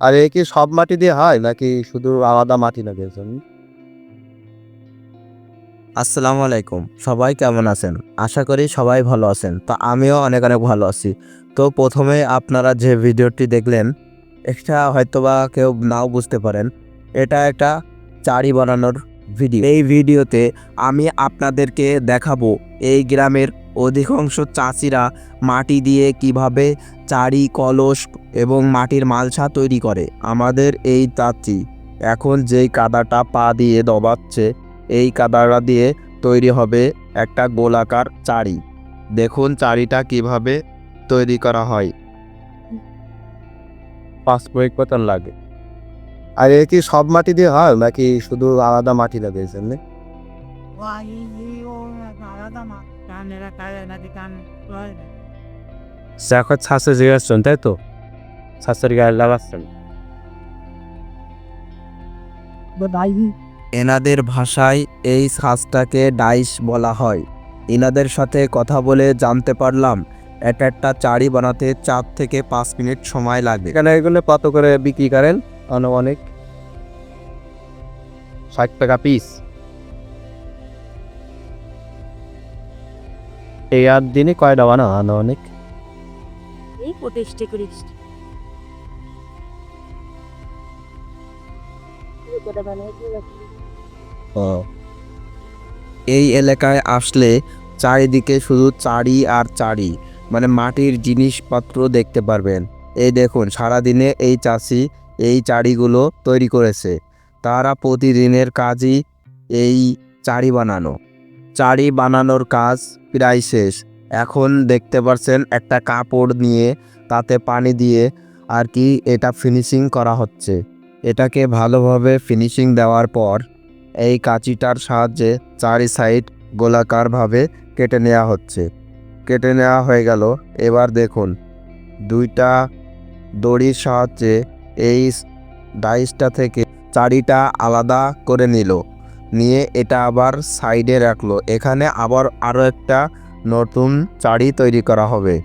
আর এ কি সব মাটি দিয়ে হয় নাকি শুধু আলাদা মাটি লাগে এর জন্য? আসসালামু আলাইকুম, সবাই কেমন আছেন? আশা করি সবাই ভালো আছেন। তো আমিও অনেক অনেক ভালো আছি। তো প্রথমে আপনারা যে ভিডিওটি দেখলেন, এটা হয়তোবা কেউ নাও বুঝতে পারেন, এটা একটা চাড়ি বানানোর ভিডিও। এই ভিডিওতে আমি আপনাদেরকে দেখাবো এই গ্রামের অধিকাংশ চাষিরা মাটি দিয়ে কিভাবে চাড়ি, কলস এবং মাটির মালসা তৈরি করে। আমাদের এই চাচি এখন যেই কাদাটা পা দিয়ে দবাচ্ছে, এই কাদাটা দিয়ে তৈরি হবে একটা গোলাকার চাড়ি। দেখুন চাড়িটা কিভাবে তৈরি করা হয়। 5 মিনিট মতন লাগে। আর এ কি সব মাটি দিয়ে হয় নাকি শুধু আলাদা মাটি লাগে এর জন্য? এখন ছাঁচে জিগাচ্ছেন তাই তো? ছাঁচের গায়ে লাগাচ্ছেন। এনাদের ভাষায় এই সাজটাকে ডাইস বলা হয়। এনাদের সাথে কথা বলে জানতে পারলাম এটা একটা চাড়ি বানাতে 4 থেকে 5 মিনিট সময় লাগে। এখানে এগুলো কত করে বিক্রি করেন? আনুমানিক 60 টাকা পিস। এই আর দিনে কয়টা বানাও আনুমানিক? এই 25-30 ও এই এলাকায় আসলে চারিদিকে শুধু চাড়ি আর চাড়ি, মানে মাটির জিনিসপত্র দেখতে পারবেন। এই দেখুন সারাদিনে এই চাষি এই চাড়িগুলো তৈরি করেছে। তারা প্রতিদিনের কাজই এই চাড়ি বানানো। চাড়ি বানানোর কাজ প্রায় শেষ। এখন দেখতে পাচ্ছেন একটা কাপড় নিয়ে তাতে পানি দিয়ে আর কি এটা ফিনিশিং করা হচ্ছে। এটাকে ভালোভাবে ফিনিশিং দেওয়ার পর এই কাঁচিটার সাহায্যে চারি সাইড গোলাকারভাবে কেটে নেওয়া হচ্ছে। কেটে নেওয়া হয়ে গেল। এবার দেখুন দুইটা দড়ির সাহায্যে এই ডাইসটা থেকে চারিটা আলাদা করে নিল, নিয়ে এটা আবার সাইডে রাখলো। এখানে আবার আরও একটা নতুন চাড়ি তৈরি করা হবে।